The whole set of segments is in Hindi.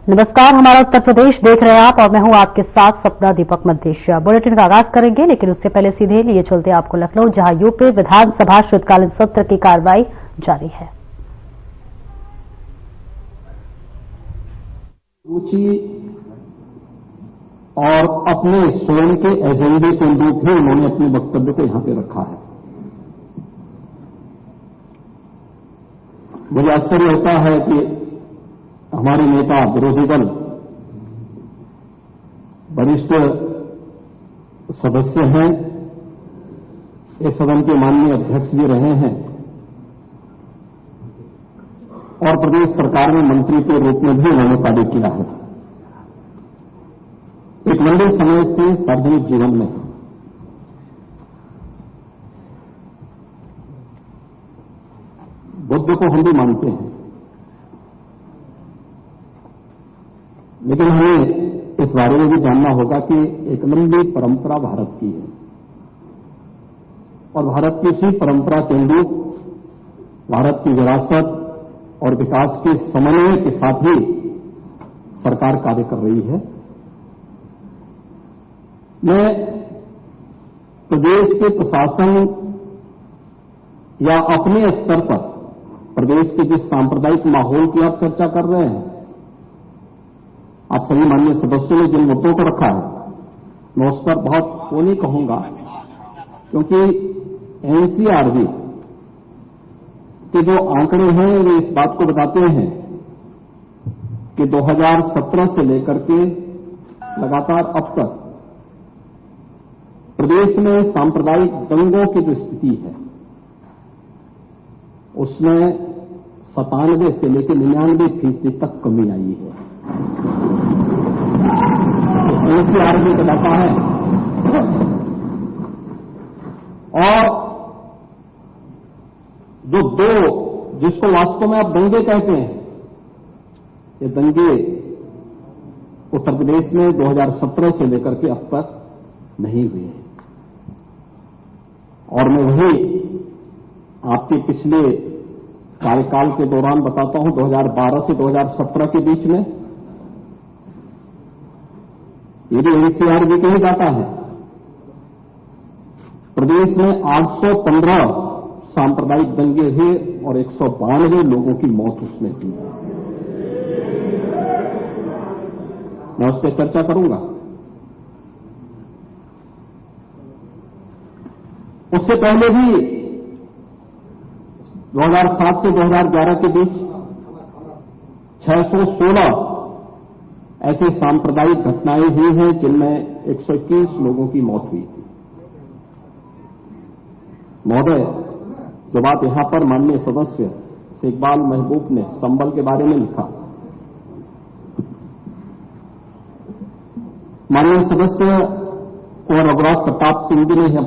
नमस्कार, हमारा उत्तर प्रदेश देख रहे हैं आप और मैं हूं आपके साथ सपना दीपक मध्य। बुलेटिन का आगाज करेंगे, लेकिन उससे पहले सीधे लिए चलते आपको लखनऊ, जहां यूपी विधानसभा शीतकालीन सत्र की कार्रवाई जारी है। रुचि और अपने स्वयं के एजेंडे के अनुरूप ही उन्होंने अपने वक्तव्य को यहां पे रखा है। मुझे आश्चर्य होता है कि हमारे नेता विरोधी दल वरिष्ठ सदस्य हैं, इस सदन के माननीय अध्यक्ष भी रहे हैं और प्रदेश सरकार में मंत्री के रूप में भी उन्होंने कार्य किया है। एक लंबे समय से सार्वजनिक जीवन में बुद्ध को हम भी मानते हैं, लेकिन हमें इस बारे में भी जानना होगा कि एक लंबी परंपरा भारत की है और भारत की इसी परंपरा के अनुरूप भारत की विरासत और विकास के समन्वय के साथ ही सरकार कार्य कर रही है। मैं प्रदेश के प्रशासन या अपने स्तर पर प्रदेश के जिस सांप्रदायिक माहौल की आप चर्चा कर रहे हैं, आप सभी माननीय सदस्यों ने जिन मुद्दों को रखा है, मैं उस पर बहुत वो नहीं कहूंगा, क्योंकि एनसीआरबी के जो आंकड़े हैं वे इस बात को बताते हैं कि 2017 से लेकर के लगातार अब तक प्रदेश में सांप्रदायिक दंगों की जो स्थिति है उसमें 97 से लेकर 99% तक कमी आई है। एनसीआरबी बताता है और जो दो जिसको वास्तव में आप दंगे कहते हैं, ये दंगे उत्तर प्रदेश में 2017 से लेकर के अब तक नहीं हुए हैं। और मैं वही आपके पिछले कार्यकाल के दौरान बताता हूं, 2012 से 2017 के बीच में ये भी एनसीआरबी के ही डाटा है, प्रदेश में 815 सांप्रदायिक दंगे हुए और 192 लोगों की मौत उसमें हुई। मैं उस पर चर्चा करूंगा। उससे पहले भी 2007 से 2011 के बीच 616 ऐसे सांप्रदायिक घटनाएं हुई हैं जिनमें 121 लोगों की मौत हुई थी। महोदय, जो बात यहां पर माननीय सदस्य इकबाल महबूब ने संबल के बारे में लिखा, माननीय सदस्य कुंवर रघुराज प्रताप सिंह जी ने यह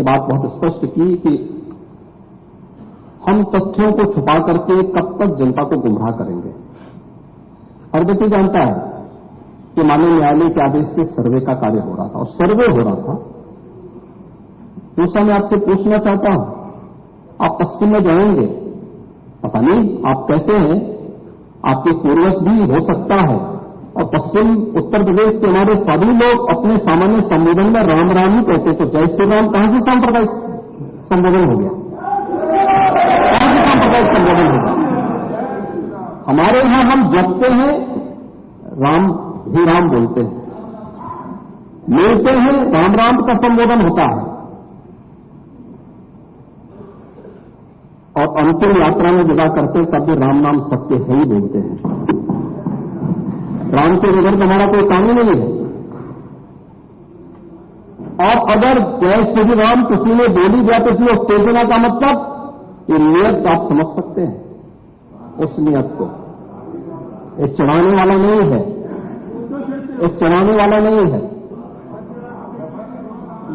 बात बहुत स्पष्ट की कि हम तथ्यों को छुपा करके कब तक जनता को गुमराह करेंगे। हर व्यक्ति जानता है कि माननीय न्यायालय के आदेश से सर्वे का कार्य हो रहा था और सर्वे हो रहा था। दूसरा मैं आपसे पूछना चाहता हूं, आप पश्चिम में जाएंगे, पता नहीं आप कैसे हैं, आपके पूर्वज भी हो सकता है, और पश्चिम उत्तर प्रदेश के हमारे सभी लोग अपने सामान्य संबोधन में राम राम ही कहते, तो जय श्री राम कहां से सांप्रदायिक संबोधन हो गया? कहां से सांप्रदायिक संबोधन होगा? हमारे यहां हम जपते हैं, राम ही राम बोलते हैं, मिलते हैं, राम राम का संबोधन होता है और अंतिम यात्रा में विदा करते तब भी राम नाम सत्य है ही बोलते हैं। राम के बगैर तो हमारा कोई काम ही नहीं है। और अगर जय श्री राम किसी ने बोली दिया तो इसमें उत्तेजना का मतलब, ये नियत आप समझ सकते हैं, उस नियत को ये चढ़ाने वाला नहीं है, ये चढ़ाने वाला नहीं है,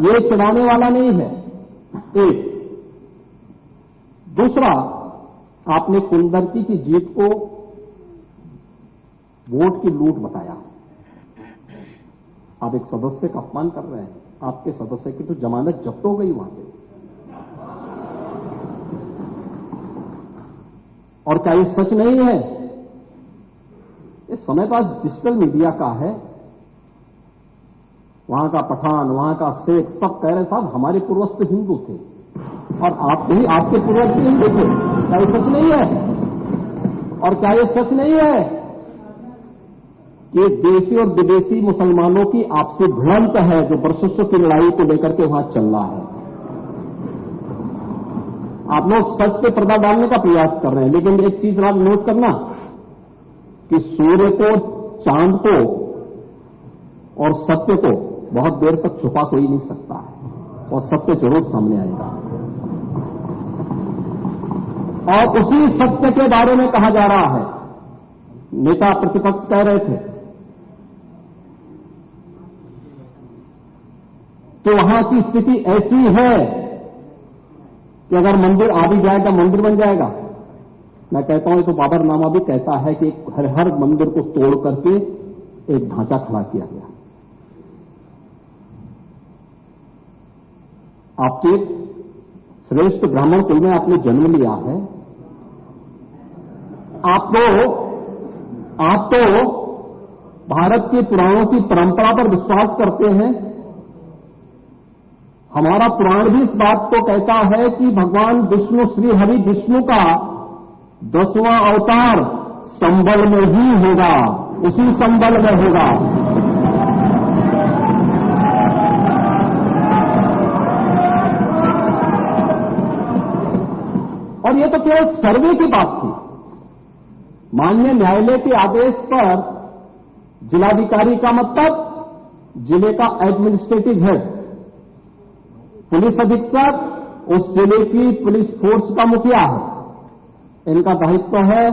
ये चढ़ाने वाला नहीं है। एक दूसरा, आपने कुंदरती की जीत को वोट की लूट बताया। आप एक सदस्य का अपमान कर रहे हैं, आपके सदस्य की तो जमानत जब्त हो गई वहां पे। और क्या ये सच नहीं है? ये समय का डिजिटल मीडिया का है। वहां का पठान, वहां का शेख सब कह रहे साहब हमारे पूर्वज तो हिंदू थे और आप भी, आपके पूर्वज भी हिंदू थे। क्या ये सच नहीं है? और क्या ये सच नहीं है कि देशी और विदेशी मुसलमानों की आपसी भिड़ंत है जो वर्षों की लड़ाई को लेकर के वहां चल रहा है? आप लोग सच पे पर्दा डालने का प्रयास कर रहे हैं, लेकिन एक चीज आप नोट करना कि सूर्य को, चांद को और सत्य को बहुत देर तक छुपा कोई नहीं सकता है और सत्य जरूर सामने आएगा। और उसी सत्य के बारे में कहा जा रहा है। नेता प्रतिपक्ष कह रहे थे कि वहां की स्थिति ऐसी है कि अगर मंदिर आ भी जाएगा मंदिर बन जाएगा। मैं कहता हूं, तो बाबरनामा भी कहता है कि हर मंदिर को तोड़ करके एक ढांचा खड़ा किया गया। आपके श्रेष्ठ ब्राह्मण कुल में आपने जन्म लिया है, आप तो भारत के पुराणों की परंपरा पर विश्वास करते हैं। हमारा पुराण भी इस बात को कहता है कि भगवान विष्णु, श्री हरि विष्णु का 10वां अवतार संबल में ही होगा, उसी संबल में होगा। और यह तो केवल सर्वे की बात थी। माननीय न्यायालय के आदेश पर जिलाधिकारी का मतलब जिले का एडमिनिस्ट्रेटिव हेड, पुलिस अधीक्षक उस जिले की पुलिस फोर्स का मुखिया है। इनका दायित्व है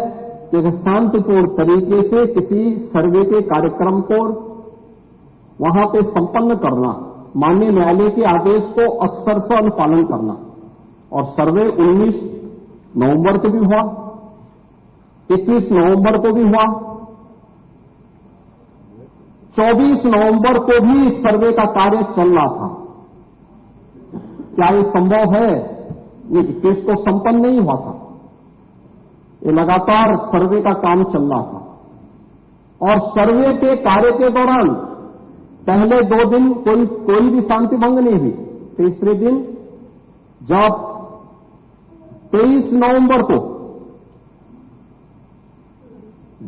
कि शांतिपूर्ण तरीके से किसी सर्वे के कार्यक्रम को वहां पे संपन्न करना, माननीय न्यायालय के आदेश को अक्षरशः अनुपालन करना। और सर्वे 19 नवंबर को भी हुआ, 21 नवंबर को भी हुआ, 24 नवंबर को भी सर्वे का कार्य चल रहा था। क्या ये संभव है? ये 21 को संपन्न नहीं हुआ था। ये लगातार सर्वे का काम चल रहा था और सर्वे के कार्य के दौरान पहले 2 दिन कोई भी शांति भंग नहीं हुई। तीसरे दिन जब 23 नवंबर को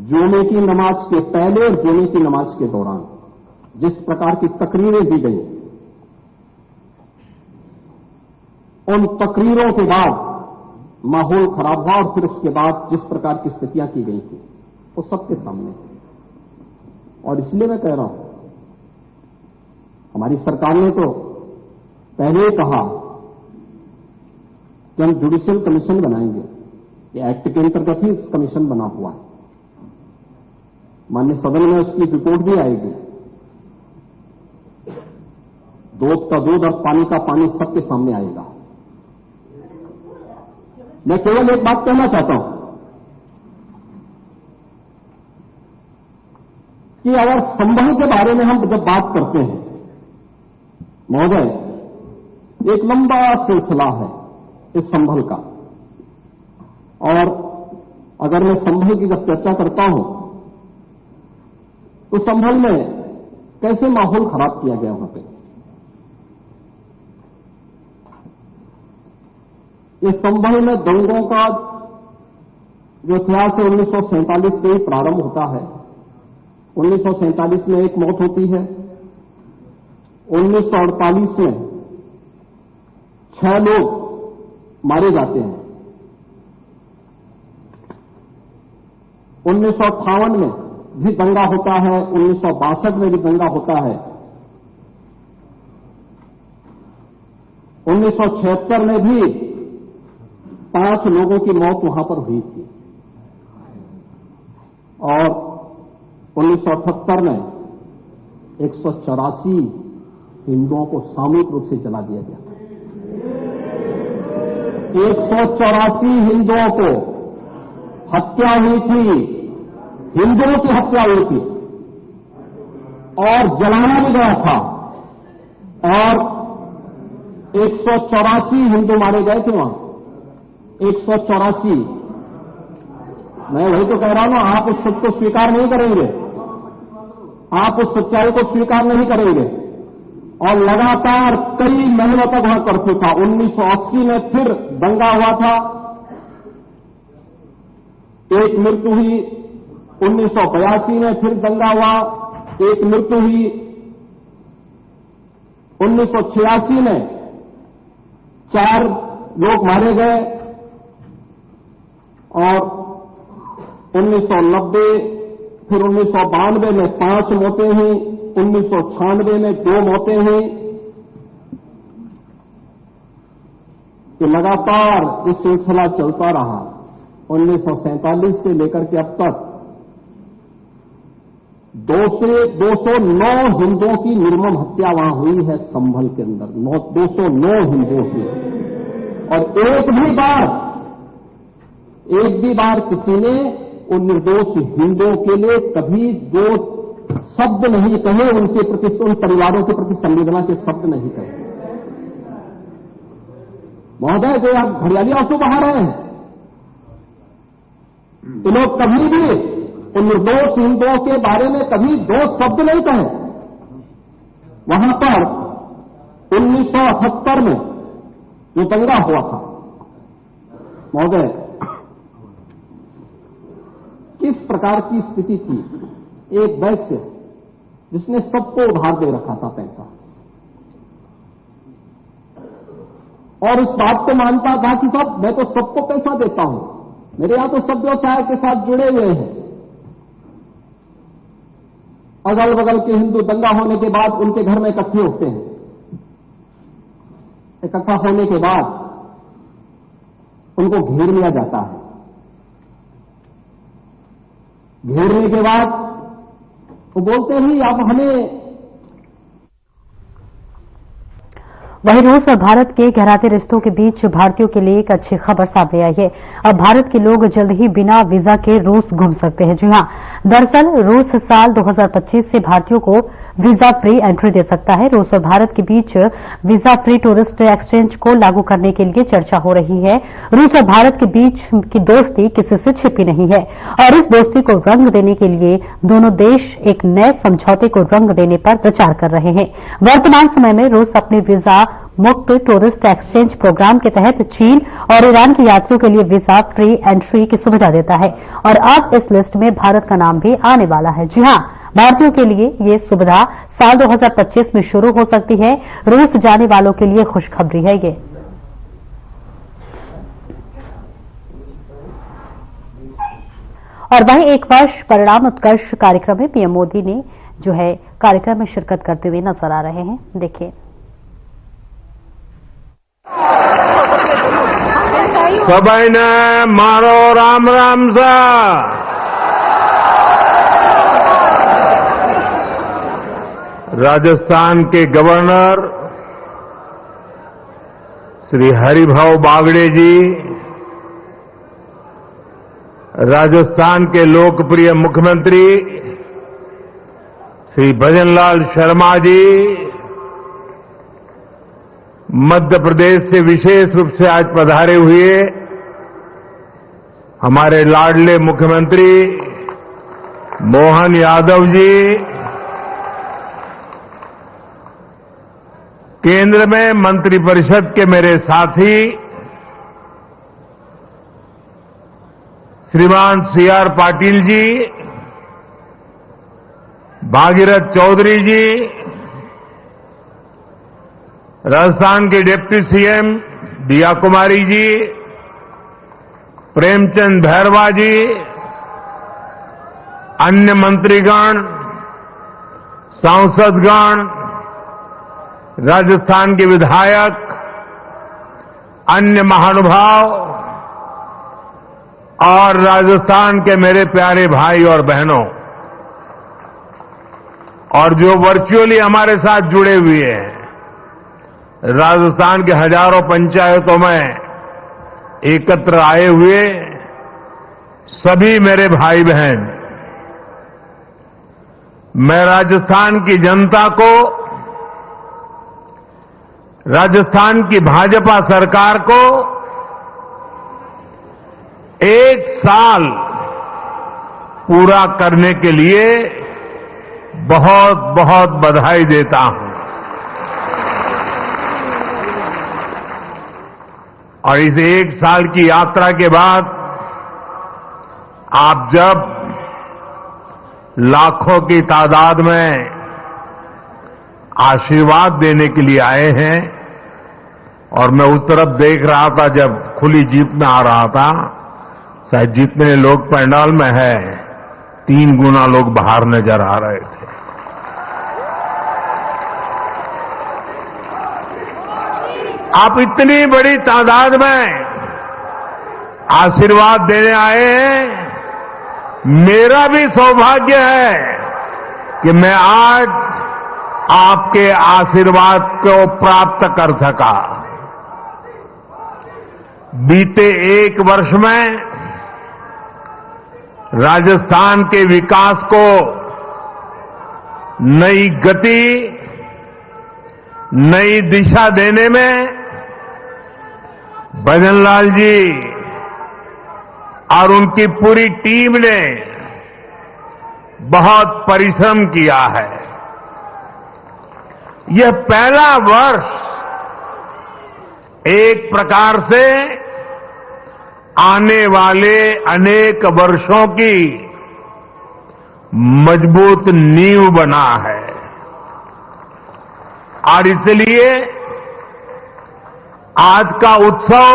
जुमे की नमाज के पहले और जुमे की नमाज के दौरान जिस प्रकार की तकरीरें दी गई, उन तकरीरों के बाद माहौल खराब हुआ और फिर उसके बाद जिस प्रकार की स्थितियां की गई थी वो सबके सामने है। और इसलिए मैं कह रहा हूं, हमारी सरकार ने तो पहले ही कहा कि हम जुडिशियल कमीशन बनाएंगे। ये एक्ट के अंतर्गत ही कमीशन बना हुआ है। माननीय सदन में उसकी रिपोर्ट भी आएगी। दूध का दूध और पानी का पानी सबके सामने आएगा। मैं केवल एक बात कहना चाहता हूं कि अगर संभल के बारे में हम जब बात करते हैं महोदय, एक लंबा सिलसिला है इस संभल का। और अगर मैं संभल की जब चर्चा करता हूं तो संभल में कैसे माहौल खराब किया गया वहां पे। इस संभल में दंगों का जो इतिहास है 1947 से ही प्रारंभ होता है। 1947 में एक मौत होती है, 1948 में 6 लोग मारे जाते हैं, 1958 में भी दंगा होता है, 1962 में भी दंगा होता है, 1976 में भी 5 लोगों की मौत वहां पर हुई थी और 1978 में 184 हिंदुओं को सामूहिक रूप से जला दिया गया। 184 हिंदुओं को हत्या हुई थी, हिंदुओं की हत्या हुई थी और जलाना भी गया था और 184 हिंदू मारे गए थे वहां। 184 मैं वही तो कह रहा हूं ना, आप उस सच को स्वीकार नहीं करेंगे, आप उस सच्चाई को स्वीकार नहीं करेंगे। और लगातार कई महीनों तक वहां कर्फ्यू था। 1980 में फिर दंगा हुआ था, एक मृत्यु हुई। 1982 में फिर दंगा हुआ, एक मृत्यु हुई। 1986 में 4 लोग मारे गए और 1990 फिर 1992 में 5 मौतें हुई, 1996 में 2 मौतें हुई। तो लगातार ये सिलसिला चलता रहा। 1947 से लेकर के अब तक 209 हिंदुओं की निर्मम हत्या वहां हुई है संभल के अंदर, 209 हिंदुओं की। और एक भी बार किसी ने उन निर्दोष हिंदुओं के लिए कभी 2 शब्द नहीं कहे, उनके प्रति, उन परिवारों के प्रति संवेदना के शब्द नहीं कहे। महोदय, जो आप घड़ियाली आंसू बहा रहे हैं, ये लोग कभी भी उन निर्दोष हिंदुओं के बारे में कभी 2 शब्द नहीं कहे। वहां पर 1978 में जो दंगा हुआ था, महोदय, किस प्रकार की स्थिति थी। एक वैश्य जिसने सबको उधार दे रखा था पैसा, और उस बात को मानता था कि साहब मैं तो सबको पैसा देता हूं, मेरे यहां तो सब व्यवसाय के साथ जुड़े हुए हैं। अगल बगल के हिंदू दंगा होने के बाद उनके घर में इकट्ठे होते हैं। इकट्ठा होने के बाद उनको घेर लिया जाता है। घेरने के बाद वो बोलते हैं आप हमें। वहीं रूस और भारत के गहराते रिश्तों के बीच भारतीयों के लिए एक अच्छी खबर सामने आई है। अब भारत के लोग जल्द ही बिना वीजा के रूस घूम सकते हैं। जी हां, दरअसल रूस साल 2025 से भारतीयों को वीजा फ्री एंट्री दे सकता है। रूस और भारत के बीच वीजा फ्री टूरिस्ट एक्सचेंज को लागू करने के लिए चर्चा हो रही है। रूस और भारत के बीच की दोस्ती किसी से छिपी नहीं है और इस दोस्ती को रंग देने के लिए दोनों देश एक नए समझौते को रंग देने पर विचार कर रहे हैं। वर्तमान समय में रूस अपने वीजा मुक्त टूरिस्ट एक्सचेंज प्रोग्राम के तहत चीन और ईरान के यात्रियों के लिए वीजा फ्री एंट्री की सुविधा देता है और अब इस लिस्ट में भारत का नाम भी आने वाला है। जी हां, भारतीयों के लिए ये सुविधा साल 2025 में शुरू हो सकती है। रूस जाने वालों के लिए खुशखबरी है ये। और वहीं एक वर्ष परिणाम उत्कर्ष कार्यक्रम में पीएम मोदी ने जो है कार्यक्रम में शिरकत करते हुए नजर आ रहे हैं। देखिए, सबैने मारो राम राम सा। राजस्थान के गवर्नर श्री हरिभाऊ बागड़े जी, राजस्थान के लोकप्रिय मुख्यमंत्री श्री भजनलाल शर्मा जी, मध्य प्रदेश से विशेष रूप से आज पधारे हुए हमारे लाडले मुख्यमंत्री मोहन यादव जी, केंद्र में मंत्रिपरिषद के मेरे साथी श्रीमान सीआर पाटिल जी, भागीरथ चौधरी जी, राजस्थान के डिप्टी सीएम दिया कुमारी जी, प्रेमचंद भैरवा जी, अन्य मंत्रीगण, सांसदगण, राजस्थान के विधायक, अन्य महानुभाव और राजस्थान के मेरे प्यारे भाई और बहनों, और जो वर्चुअली हमारे साथ जुड़े हुए हैं, राजस्थान के हजारों पंचायतों में एकत्र आए हुए सभी मेरे भाई बहन, मैं राजस्थान की जनता को, राजस्थान की भाजपा सरकार को 1 साल पूरा करने के लिए बहुत बहुत बधाई देता हूं। और इस 1 साल की यात्रा के बाद आप जब लाखों की तादाद में आशीर्वाद देने के लिए आए हैं, और मैं उस तरफ देख रहा था जब खुली जीप में आ रहा था, शायद जितने लोग पंडाल में है 3 गुना लोग बाहर नजर आ रहे थे। आप इतनी बड़ी तादाद में आशीर्वाद देने आए हैं। मेरा भी सौभाग्य है कि मैं आज आपके आशीर्वाद को प्राप्त कर सका। बीते 1 वर्ष में राजस्थान के विकास को नई गति, नई दिशा देने में भजनलाल जी और उनकी पूरी टीम ने बहुत परिश्रम किया है। यह पहला वर्ष एक प्रकार से आने वाले अनेक वर्षों की मजबूत नींव बना है, और इसलिए आज का उत्सव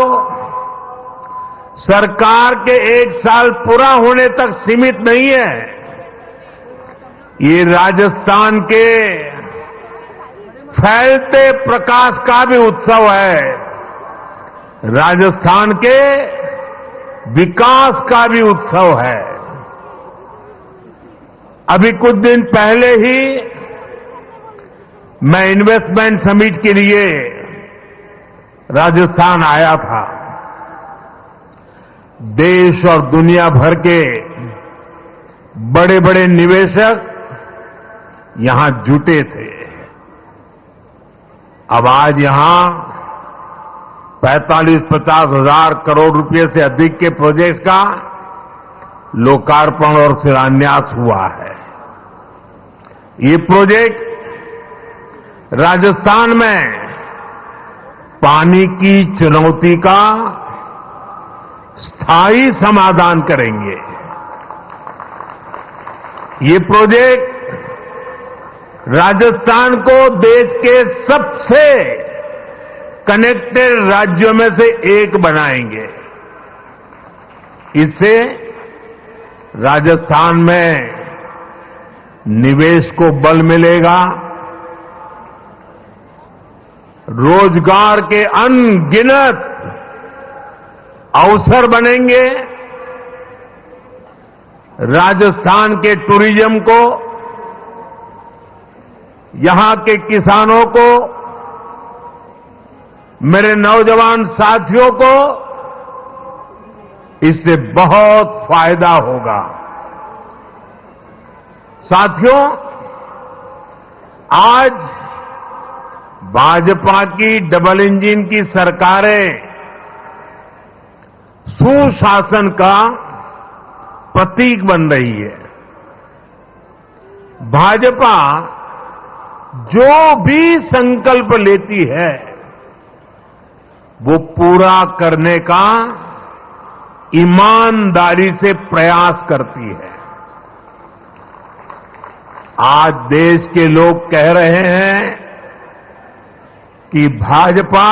सरकार के 1 साल पूरा होने तक सीमित नहीं है। ये राजस्थान के फैलते प्रकाश का भी उत्सव है, राजस्थान के विकास का भी उत्सव है। अभी कुछ दिन पहले ही मैं इन्वेस्टमेंट समिट के लिए राजस्थान आया था। देश और दुनिया भर के बड़े बड़े निवेशक यहां जुटे थे। अब आज यहां 45-50 हजार करोड़ रुपए से अधिक के प्रोजेक्ट्स का लोकार्पण और शिलान्यास हुआ है। ये प्रोजेक्ट राजस्थान में पानी की चुनौती का स्थायी समाधान करेंगे। ये प्रोजेक्ट राजस्थान को देश के सबसे कनेक्टेड राज्यों में से एक बनाएंगे। इससे राजस्थान में निवेश को बल मिलेगा, रोजगार के अनगिनत अवसर बनेंगे, राजस्थान के टूरिज्म को, यहां के किसानों को, मेरे नौजवान साथियों को इससे बहुत फायदा होगा। साथियों, आज भाजपा की डबल इंजन की सरकारें सुशासन का प्रतीक बन रही है। भाजपा जो भी संकल्प लेती है वो पूरा करने का ईमानदारी से प्रयास करती है। आज देश के लोग कह रहे हैं कि भाजपा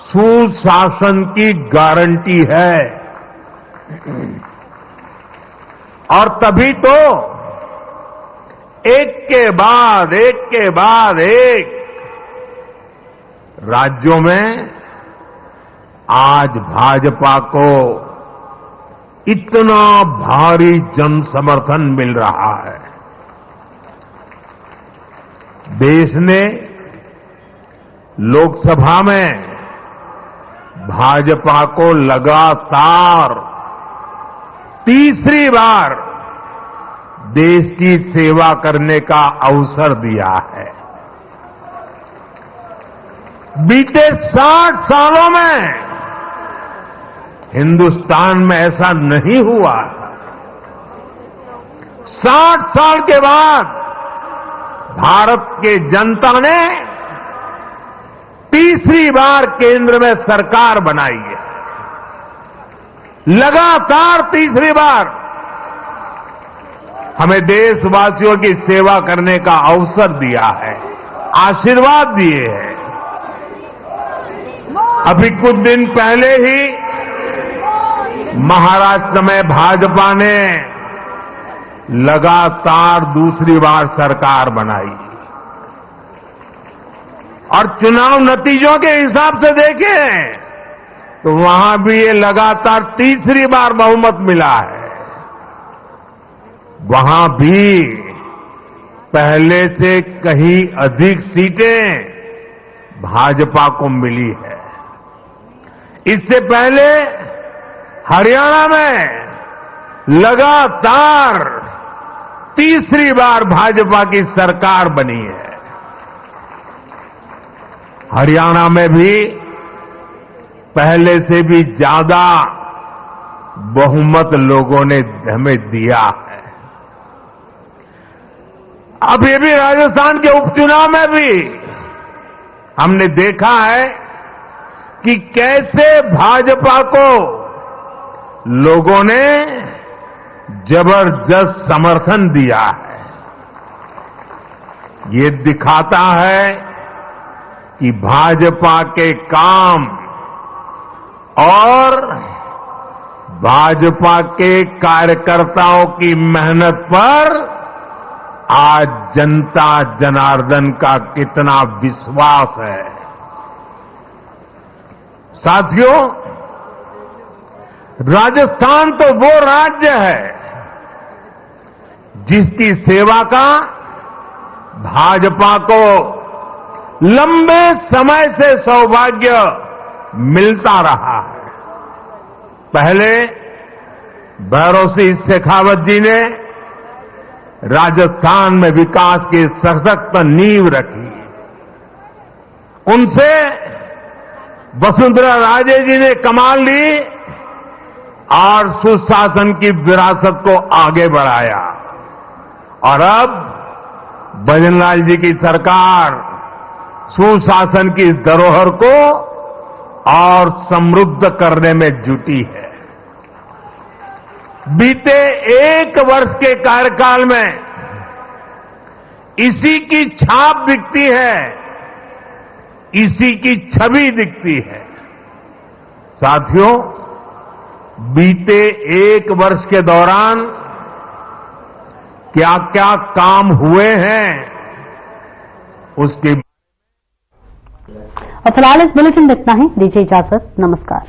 सुशासन की गारंटी है, और तभी तो एक के बाद एक राज्यों में आज भाजपा को इतना भारी जन समर्थन मिल रहा है। देश ने लोकसभा में भाजपा को लगातार तीसरी बार देश की सेवा करने का अवसर दिया है। बीते 60 सालों में हिंदुस्तान में ऐसा नहीं हुआ 60 साल के बाद भारत के जनता ने तीसरी बार केंद्र में सरकार बनाई है। लगातार तीसरी बार हमें देशवासियों की सेवा करने का अवसर दिया है, आशीर्वाद दिए हैं। अभी कुछ दिन पहले ही महाराष्ट्र में भाजपा ने लगातार दूसरी बार सरकार बनाई और चुनाव नतीजों के हिसाब से देखें तो वहां भी ये लगातार तीसरी बार बहुमत मिला है। वहां भी पहले से कहीं अधिक सीटें भाजपा को मिली है। इससे पहले हरियाणा में लगातार तीसरी बार भाजपा की सरकार बनी है। हरियाणा में भी पहले से भी ज्यादा बहुमत लोगों ने हमें दिया है। अब ये भी राजस्थान के उपचुनाव में भी हमने देखा है कि कैसे भाजपा को लोगों ने जबरदस्त समर्थन दिया है। ये दिखाता है कि भाजपा के काम और भाजपा के कार्यकर्ताओं की मेहनत पर आज जनता जनार्दन का कितना विश्वास है। साथियों, राजस्थान तो वो राज्य है जिसकी सेवा का भाजपा को लंबे समय से सौभाग्य मिलता रहा है। पहले भैरव सिंह शेखावत जी ने राजस्थान में विकास की सशक्त नींव रखी। उनसे वसुंधरा राजे जी ने कमान ली और सुशासन की विरासत को आगे बढ़ाया। और अब भजनलाल जी की सरकार सुशासन की धरोहर को और समृद्ध करने में जुटी है। बीते 1 वर्ष के कार्यकाल में इसी की छाप दिखती है, इसी की छवि दिखती है। साथियों, बीते 1 वर्ष के दौरान क्या क्या काम हुए हैं उसके और फिलहाल इस बुलेटिन में इतना ही। दीजिए इजाजत। नमस्कार।